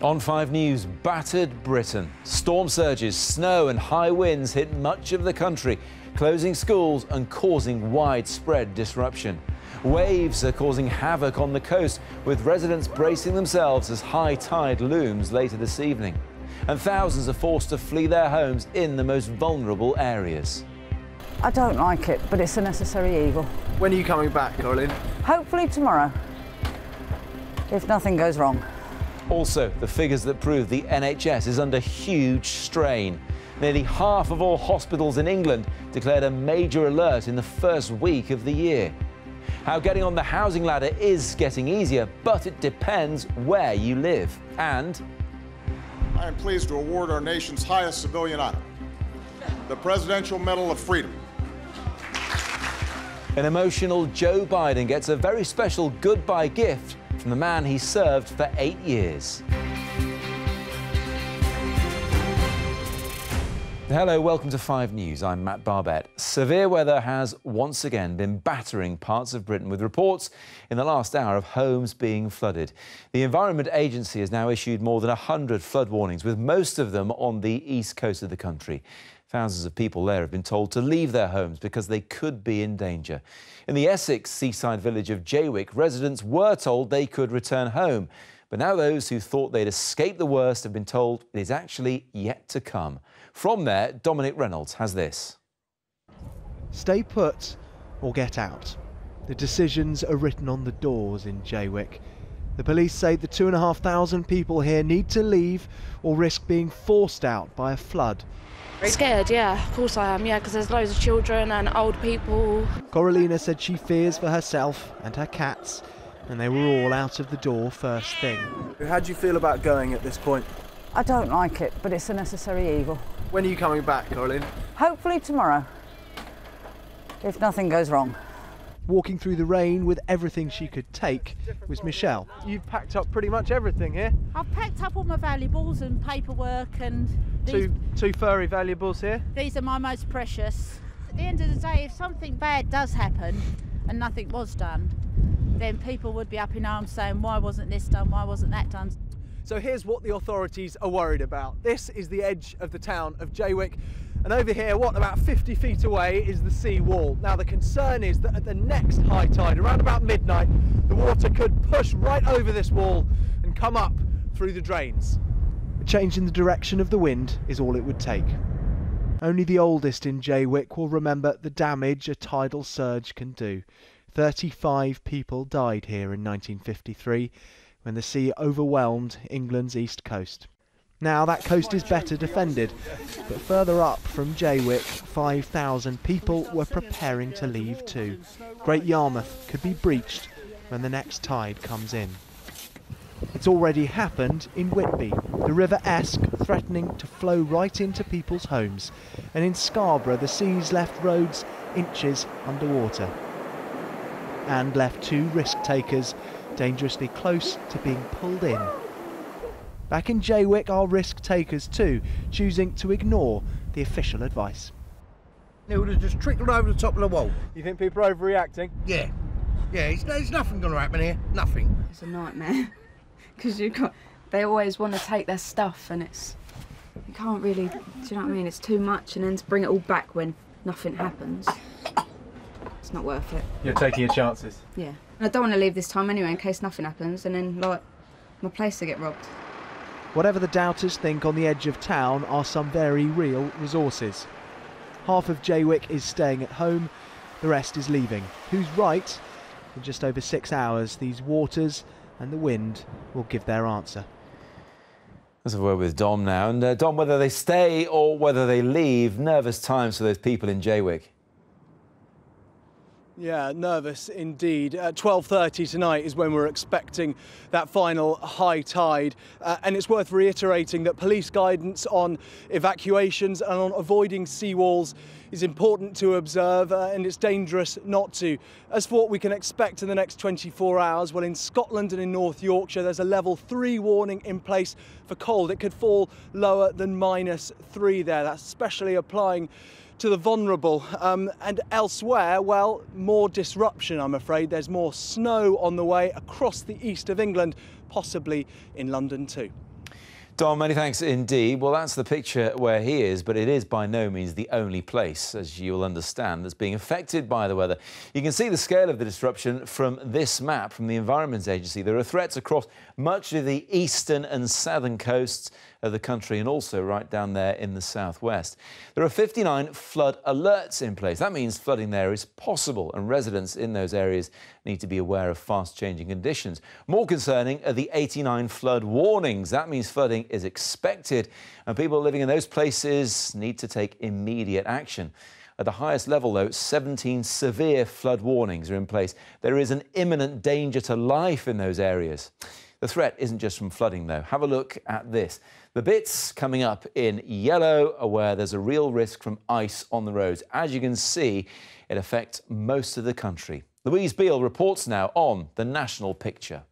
On 5 News, battered Britain. Storm surges, snow and high winds hit much of the country, closing schools and causing widespread disruption. Waves are causing havoc on the coast, with residents bracing themselves as high tide looms later this evening. And thousands are forced to flee their homes in the most vulnerable areas. I don't like it, but it's a necessary evil. When are you coming back, Caroline? Hopefully tomorrow, if nothing goes wrong. Also, the figures that prove the NHS is under huge strain. Nearly half of all hospitals in England declared a major alert in the first week of the year. How getting on the housing ladder is getting easier, but it depends where you live. And I am pleased to award our nation's highest civilian honor, the Presidential Medal of Freedom. an emotional Joe Biden gets a very special goodbye gift from the man he served for 8 years. Hello, welcome to 5 News. I'm Matt Barbette. Severe weather has once again been battering parts of Britain, with reports in the last hour of homes being flooded. The Environment Agency has now issued more than 100 flood warnings, with most of them on the east coast of the country. Thousands of people there have been told to leave their homes because they could be in danger. In the Essex seaside village of Jaywick, residents were told they could return home. But now those who thought they'd escaped the worst have been told it is actually yet to come. From there, Dominic Reynolds has this. Stay put or get out. The decisions are written on the doors in Jaywick. The police say the 2,500 people here need to leave or risk being forced out by a flood. Scared, yeah, of course I am, yeah, because there's loads of children and old people. Coralina said she fears for herself and her cats, and they were all out of the door first thing. How do you feel about going at this point? I don't like it, but it's a necessary evil. When are you coming back, Caroline? Hopefully tomorrow, if nothing goes wrong. Walking through the rain with everything she could take was Michelle. You've packed up pretty much everything here. I've packed up all my valuables and paperwork and Two furry valuables here. these are my most precious. At the end of the day, if something bad does happen and nothing was done, then people would be up in arms saying, why wasn't this done, why wasn't that done? So here's what the authorities are worried about. This is the edge of the town of Jaywick, and over here, about 50 feet away, is the sea wall. Now the concern is that at the next high tide, around about midnight, the water could push right over this wall and come up through the drains. A change in the direction of the wind is all it would take. Only the oldest in Jaywick will remember the damage a tidal surge can do. 35 people died here in 1953 when the sea overwhelmed England's east coast. Now that coast is better defended, but further up from Jaywick, 5,000 people were preparing to leave too. Great Yarmouth could be breached when the next tide comes in. It's already happened in Whitby, the River Esk threatening to flow right into people's homes, and in Scarborough the seas left roads inches underwater and left 2 risk takers dangerously close to being pulled in. Back in Jaywick are risk takers too, choosing to ignore the official advice. It would have just trickled over the top of the wall. You think people are overreacting? Yeah, there's nothing going to happen here, nothing. It's a nightmare because they always want to take their stuff, and you can't really, do you know what I mean? It's too much, and then to bring it all back when nothing happens, it's not worth it. You're taking your chances? Yeah. And I don't want to leave this time anyway in case nothing happens, and then my place to get robbed. Whatever the doubters think, on the edge of town are some very real resources. Half of Jaywick is staying at home, the rest is leaving. Who's right? In just over 6 hours, these waters and the wind will give their answer. Let's have a word with Dom now. And Dom, whether they stay or whether they leave, nervous times for those people in Jaywick. Yeah, nervous indeed. At 12:30 tonight is when we're expecting that final high tide. And it's worth reiterating that police guidance on evacuations and on avoiding seawalls is important to observe, and it's dangerous not to. As for what we can expect in the next 24 hours, well, in Scotland and in North Yorkshire, there's a level 3 warning in place for cold. It could fall lower than -3 there. That's especially applying to the vulnerable. And elsewhere, well, more disruption, I'm afraid. There's more snow on the way across the east of England, possibly in London too. Dom, many thanks indeed. Well, that's the picture where he is, but it is by no means the only place, as you'll understand, that's being affected by the weather. You can see the scale of the disruption from this map from the Environment Agency. There are threats across much of the eastern and southern coasts of the country and also right down there in the southwest. There are 59 flood alerts in place. That means flooding there is possible and residents in those areas need to be aware of fast-changing conditions. More concerning are the 89 flood warnings. That means flooding is expected and people living in those places need to take immediate action. At the highest level, though, 17 severe flood warnings are in place. There is an imminent danger to life in those areas. The threat isn't just from flooding, though. Have a look at this. The bits coming up in yellow are where there's a real risk from ice on the roads. As you can see, it affects most of the country. Louise Beale reports now on the national picture.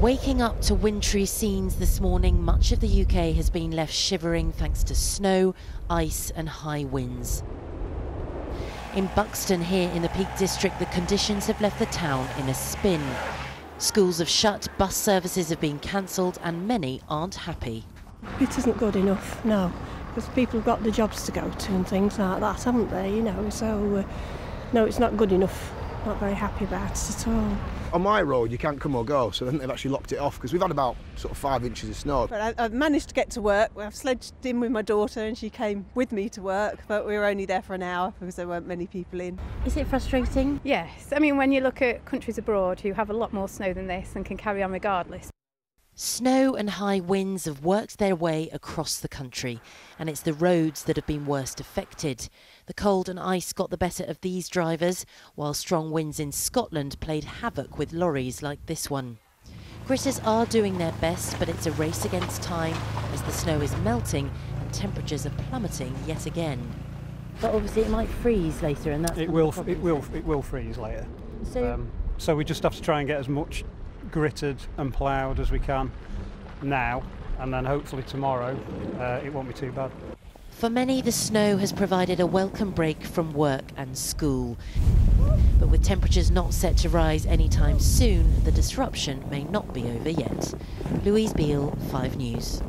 Waking up to wintry scenes this morning, much of the UK has been left shivering thanks to snow, ice and high winds. In Buxton here in the Peak District, the conditions have left the town in a spin. Schools have shut, bus services have been cancelled and many aren't happy. It isn't good enough, no, because people have got the jobs to go to and things like that, haven't they, you know, so no, it's not good enough. Not very happy about it at all. On my road you can't come or go, so I think they've actually locked it off because we've had about sort of 5 inches of snow. But I've managed to get to work. I've sledged in with my daughter and she came with me to work, but we were only there for an hour because there weren't many people in. Is it frustrating? Yes, I mean when you look at countries abroad who have a lot more snow than this and can carry on regardless. Snow and high winds have worked their way across the country, and it's the roads that have been worst affected. The cold and ice got the better of these drivers, while strong winds in Scotland played havoc with lorries like this one. Gritters are doing their best, but it's a race against time as the snow is melting and temperatures are plummeting yet again. But obviously it might freeze later, and that's it will freeze later. So we just have to try and get as much gritted and ploughed as we can now, and then hopefully tomorrow it won't be too bad. For many, the snow has provided a welcome break from work and school. But with temperatures not set to rise anytime soon, the disruption may not be over yet. Louise Beale, 5 News.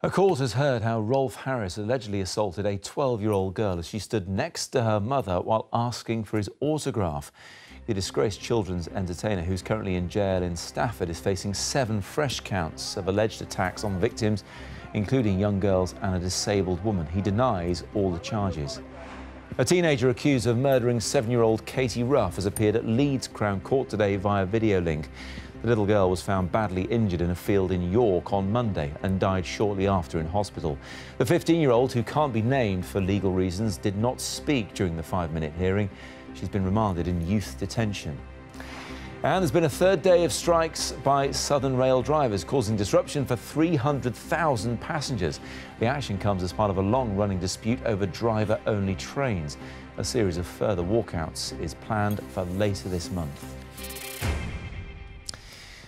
A court has heard how Rolf Harris allegedly assaulted a 12-year-old girl as she stood next to her mother while asking for his autograph. The disgraced children's entertainer, who's currently in jail in Stafford, is facing 7 fresh counts of alleged attacks on victims, including young girls and a disabled woman. He denies all the charges. A teenager accused of murdering 7-year-old Katie Ruff has appeared at Leeds Crown Court today via video link. The little girl was found badly injured in a field in York on Monday and died shortly after in hospital. The 15-year-old, who can't be named for legal reasons, did not speak during the 5-minute hearing. She's been remanded in youth detention. And there's been a 3rd day of strikes by Southern Rail drivers, causing disruption for 300,000 passengers. The action comes as part of a long-running dispute over driver-only trains. A series of further walkouts is planned for later this month.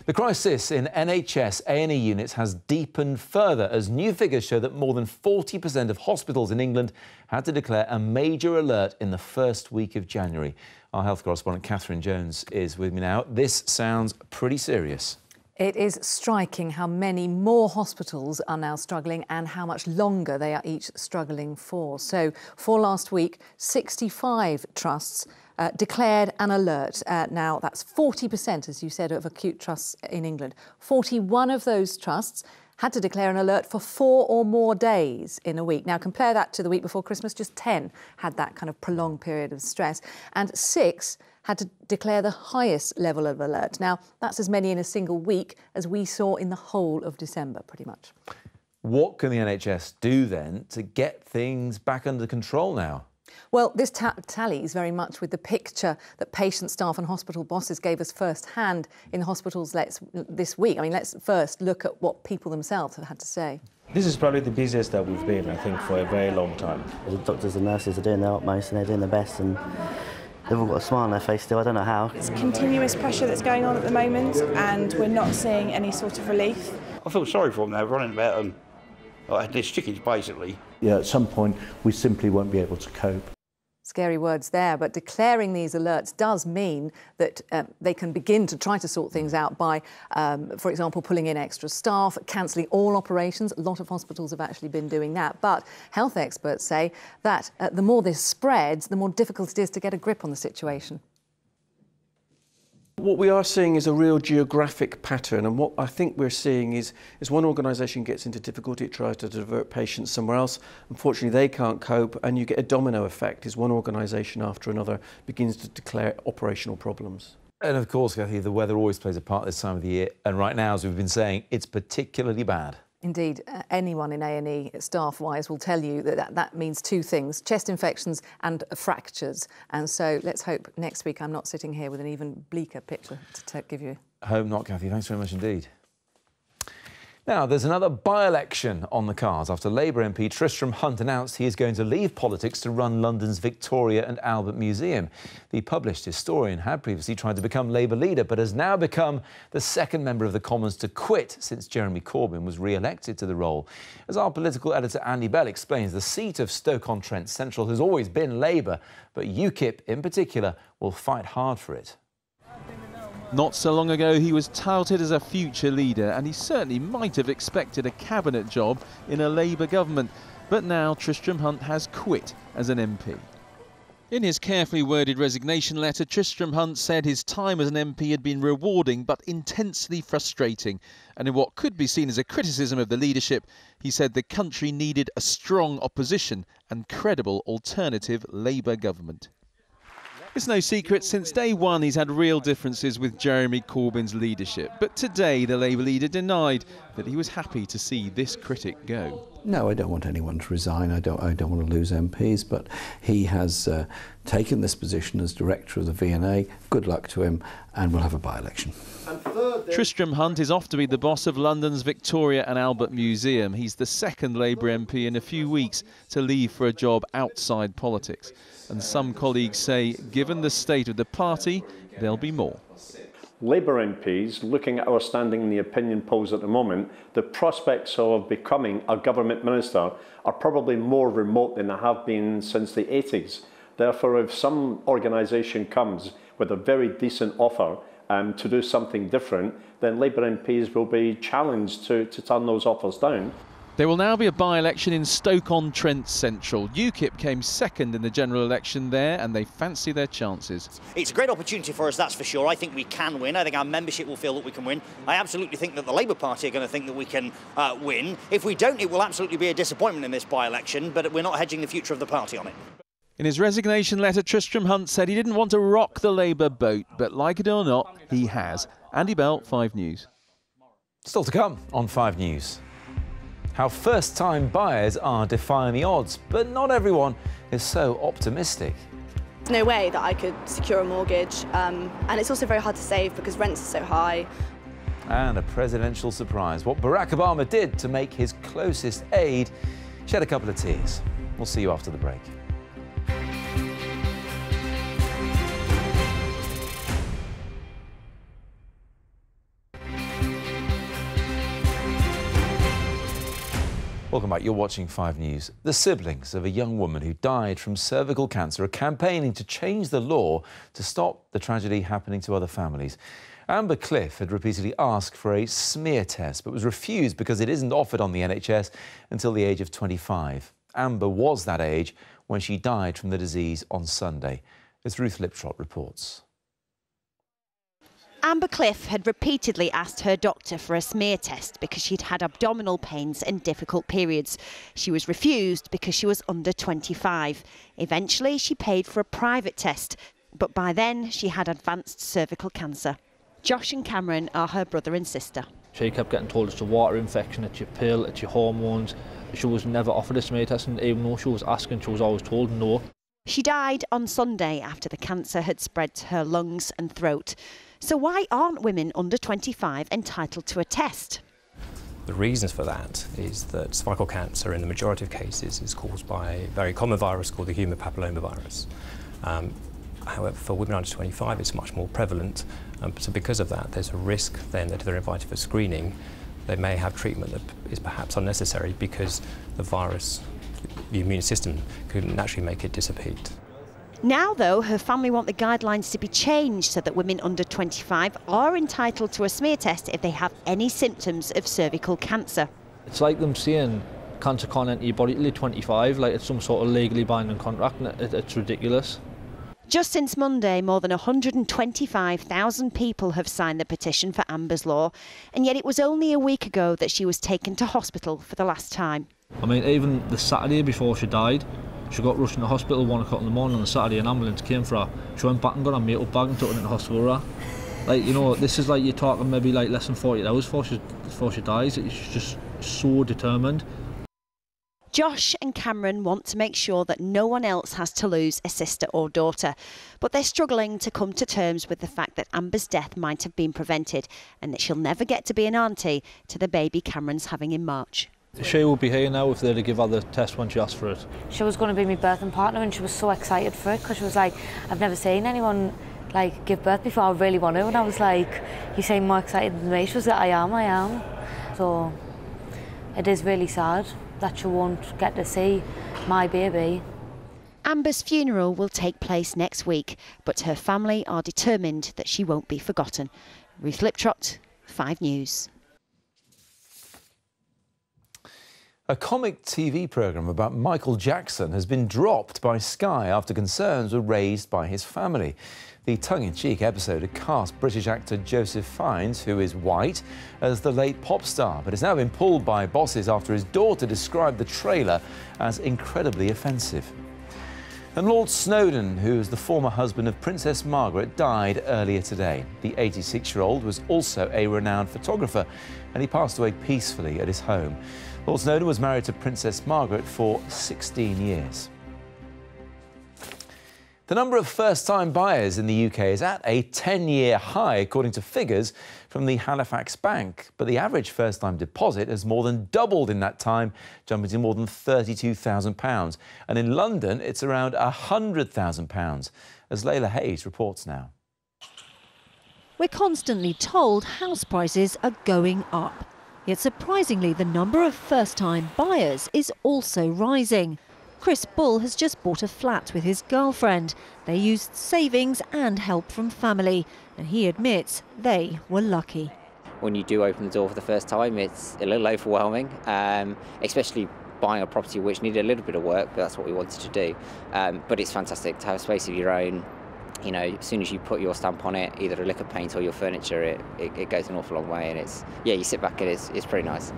The crisis in NHS A&E units has deepened further as new figures show that more than 40% of hospitals in England had to declare a major alert in the first week of January. Our health correspondent Catherine Jones is with me now. This sounds pretty serious. It is striking how many more hospitals are now struggling and how much longer they are each struggling for. So, for last week, 65 trusts declared an alert. Now, that's 40%, as you said, of acute trusts in England. 41 of those trusts had to declare an alert for 4 or more days in a week. Now, compare that to the week before Christmas, just 10 had that kind of prolonged period of stress, and 6 had to declare the highest level of alert. Now, that's as many in a single week as we saw in the whole of December, pretty much. What can the NHS do then to get things back under control now? Well, this tallies very much with the picture that patient, staff and hospital bosses gave us firsthand in hospitals this week. I mean, let's first look at what people themselves have had to say. This is probably the busiest that we've been, I think, for a very long time. The doctors and nurses are doing their utmost and they're doing their best, and they've all got a smile on their face still. I don't know how. It's continuous pressure that's going on at the moment, and we're not seeing any sort of relief. I feel sorry for them. They're running about like this chickens, basically. Yeah, at some point we simply won't be able to cope. Scary words there, but declaring these alerts does mean that they can begin to try to sort things out by, for example, pulling in extra staff, cancelling all operations. A lot of hospitals have actually been doing that. But health experts say that the more this spreads, the more difficult it is to get a grip on the situation. What we are seeing is a real geographic pattern, and what I think we're seeing is one organisation gets into difficulty, it tries to divert patients somewhere else. Unfortunately, they can't cope, and you get a domino effect as one organisation after another begins to declare operational problems. And of course, Kathy, the weather always plays a part this time of the year, and right now, as we've been saying, it's particularly bad. Indeed, anyone in A&E, staff-wise, will tell you that that means two things, chest infections and fractures. And so let's hope next week I'm not sitting here with an even bleaker picture to give you. Hope not, Kathy. Thanks very much indeed. Now, there's another by-election on the cards after Labour MP Tristram Hunt announced he is going to leave politics to run London's Victoria and Albert Museum. The published historian had previously tried to become Labour leader, but has now become the second member of the Commons to quit since Jeremy Corbyn was re-elected to the role. As our political editor Andy Bell explains, the seat of Stoke-on-Trent Central has always been Labour, but UKIP in particular will fight hard for it. Not so long ago, he was touted as a future leader, and he certainly might have expected a cabinet job in a Labour government. But now Tristram Hunt has quit as an MP. In his carefully worded resignation letter, Tristram Hunt said his time as an MP had been rewarding but intensely frustrating. And in what could be seen as a criticism of the leadership, he said the country needed a strong opposition and credible alternative Labour government. It's no secret, since day one he's had real differences with Jeremy Corbyn's leadership. But today the Labour leader denied that he was happy to see this critic go. No, I don't want anyone to resign. I don't want to lose MPs, but he has taken this position as director of the V&A. Good luck to him, and we'll have a by-election. Tristram Hunt is off to be the boss of London's Victoria and Albert Museum. He's the second Labour MP in a few weeks to leave for a job outside politics. And some colleagues say, given the state of the party, there'll be more. Labour MPs, looking at our standing in the opinion polls at the moment, the prospects of becoming a government minister are probably more remote than they have been since the 80s. Therefore, if some organisation comes with a very decent offer to do something different, then Labour MPs will be challenged to turn those offers down. There will now be a by-election in Stoke-on-Trent Central. UKIP came second in the general election there, and they fancy their chances. It's a great opportunity for us, that's for sure. I think we can win. I think our membership will feel that we can win. I absolutely think that the Labour Party are going to think that we can win. If we don't, it will absolutely be a disappointment in this by-election, but we're not hedging the future of the party on it. In his resignation letter, Tristram Hunt said he didn't want to rock the Labour boat, but like it or not, he has. Andy Bell, 5 News. Still to come on 5 News. How first-time buyers are defying the odds, but not everyone is so optimistic. There's no way that I could secure a mortgage, and it's also very hard to save because rents are so high. And a presidential surprise. What Barack Obama did to make his closest aide shed a couple of tears. We'll see you after the break. Welcome back. You're watching 5 News. The siblings of a young woman who died from cervical cancer are campaigning to change the law to stop the tragedy happening to other families. Amber Cliff had repeatedly asked for a smear test, but was refused because it isn't offered on the NHS until the age of 25. Amber was that age when she died from the disease on Sunday. As Ruth Liptrot reports. Amber Cliff had repeatedly asked her doctor for a smear test because she'd had abdominal pains and difficult periods. She was refused because she was under 25. Eventually, she paid for a private test, but by then she had advanced cervical cancer. Josh and Cameron are her brother and sister. She kept getting told it's a water infection, it's your pill, it's your hormones. She was never offered a smear test, and even though she was asking, she was always told no. She died on Sunday after the cancer had spread to her lungs and throat. So why aren't women under 25 entitled to a test? The reasons for that is that cervical cancer in the majority of cases is caused by a very common virus called the human papillomavirus. However, for women under 25 it's much more prevalent, so because of that there's a risk then that if they're invited for screening they may have treatment that is perhaps unnecessary because the virus, the immune system, could naturally make it dissipate. Now, though, her family want the guidelines to be changed so that women under 25 are entitled to a smear test if they have any symptoms of cervical cancer. It's like them saying cancer can't enter your body till you're 25, like it's some sort of legally binding contract, and it's ridiculous. Just since Monday, more than 125,000 people have signed the petition for Amber's Law, and yet it was only a week ago that she was taken to hospital for the last time. I mean, even the Saturday before she died, she got rushed into hospital 1 o'clock in the morning on the Saturday. An ambulance came for her. She went back and got her makeup bag and took her into hospital. Like, you know, this is like you're talking maybe like less than 48 hours before she dies. She's just so determined. Josh and Cameron want to make sure that no one else has to lose a sister or daughter, but they're struggling to come to terms with the fact that Amber's death might have been prevented and that she'll never get to be an auntie to the baby Cameron's having in March. She will be here now if they're to give her the test when she asked for it. She was going to be my birthing partner and she was so excited for it because she was like, I've never seen anyone like give birth before, I really want to. And I was like, you seem more excited than me. She was like, I am. So it is really sad that she won't get to see my baby. Amber's funeral will take place next week, but her family are determined that she won't be forgotten. Ruth Liptrot, 5 News. A comic TV programme about Michael Jackson has been dropped by Sky after concerns were raised by his family. The tongue-in-cheek episode had cast British actor Joseph Fiennes, who is white, as the late pop star, but has now been pulled by bosses after his daughter described the trailer as incredibly offensive. And Lord Snowdon, who is the former husband of Princess Margaret, died earlier today. The 86-year-old was also a renowned photographer, and he passed away peacefully at his home. Lord Snowdon was married to Princess Margaret for 16 years. The number of first-time buyers in the UK is at a 10-year high, according to figures from the Halifax Bank. But the average first-time deposit has more than doubled in that time, jumping to more than £32,000. And in London, it's around £100,000, as Layla Hayes reports now. We're constantly told house prices are going up. Yet surprisingly, the number of first-time buyers is also rising. Chris Bull has just bought a flat with his girlfriend. They used savings and help from family, and he admits they were lucky. When you do open the door for the first time, it's a little overwhelming, especially buying a property which needed a little bit of work, but that's what we wanted to do. But it's fantastic to have a space of your own. You know, as soon as you put your stamp on it, either a lick of paint or your furniture, it goes an awful long way, and you sit back and it's pretty nice.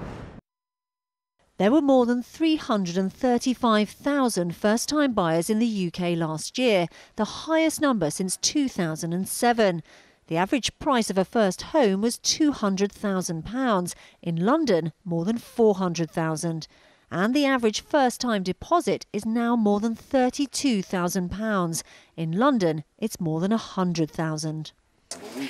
There were more than 335,000 first-time buyers in the UK last year, the highest number since 2007. The average price of a first home was £200,000. In London, more than £400,000. And the average first-time deposit is now more than £32,000. In London, it's more than £100,000.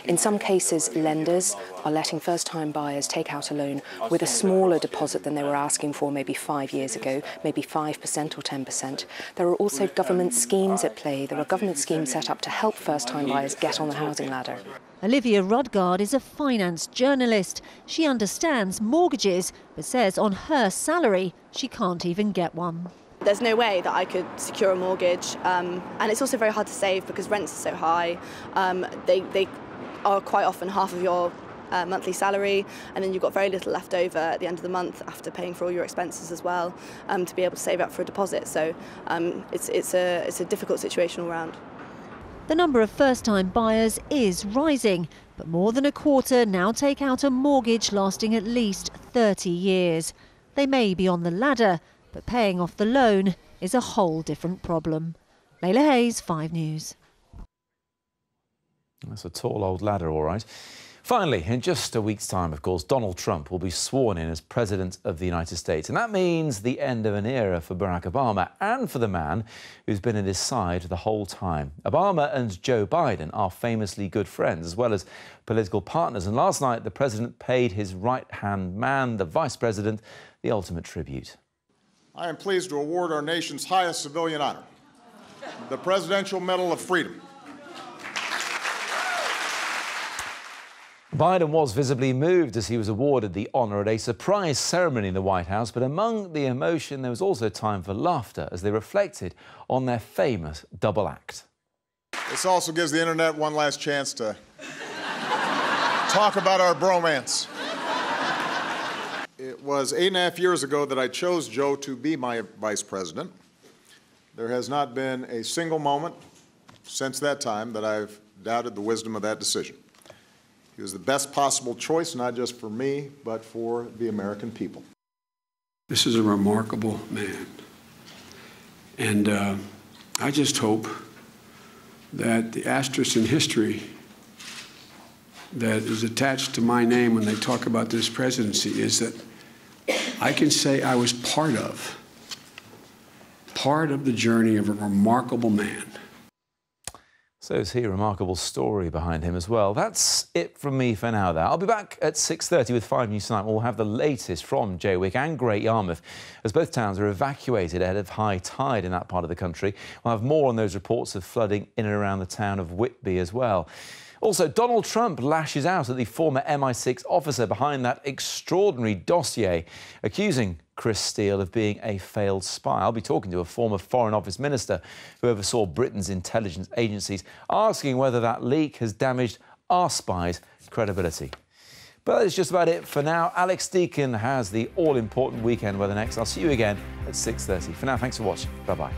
In some cases, lenders are letting first-time buyers take out a loan with a smaller deposit than they were asking for maybe 5 years ago, maybe 5% or 10%. There are also government schemes at play. There are government schemes set up to help first-time buyers get on the housing ladder. Olivia Rodgard is a finance journalist. She understands mortgages, but says on her salary, she can't even get one. There's no way that I could secure a mortgage, and it's also very hard to save because rents are so high. They are quite often half of your monthly salary, and then you've got very little left over at the end of the month after paying for all your expenses as well, to be able to save up for a deposit. So it's a difficult situation all round. The number of first-time buyers is rising, but more than a quarter now take out a mortgage lasting at least 30 years. They may be on the ladder, but paying off the loan is a whole different problem. Layla Hayes, 5 News. That's a tall old ladder, all right. Finally, in just a week's time, of course, Donald Trump will be sworn in as President of the United States. And that means the end of an era for Barack Obama and for the man who's been at his side the whole time. Obama and Joe Biden are famously good friends, as well as political partners. And last night, the president paid his right-hand man, the vice president, the ultimate tribute. I am pleased to award our nation's highest civilian honor, the Presidential Medal of Freedom. Biden was visibly moved as he was awarded the honour at a surprise ceremony in the White House, but among the emotion there was also time for laughter as they reflected on their famous double act. This also gives the internet one last chance to talk about our bromance. It was 8.5 years ago that I chose Joe to be my vice president. There has not been a single moment since that time that I've doubted the wisdom of that decision. He was the best possible choice, not just for me, but for the American people. This is a remarkable man. And I just hope that the asterisk in history that is attached to my name when they talk about this presidency is that I can say I was part of the journey of a remarkable man. So is he, a remarkable story behind him as well. That's it from me for now, though. I'll be back at 6:30 with 5 News Tonight. We'll have the latest from Jaywick and Great Yarmouth, as both towns are evacuated ahead of high tide in that part of the country. We'll have more on those reports of flooding in and around the town of Whitby as well. Also, Donald Trump lashes out at the former MI6 officer behind that extraordinary dossier, accusing Chris Steele of being a failed spy. I'll be talking to a former Foreign Office minister who oversaw Britain's intelligence agencies, asking whether that leak has damaged our spies' credibility. But that's just about it for now. Alex Deakin has the all-important weekend weather next. I'll see you again at 6:30. For now, thanks for watching. Bye-bye.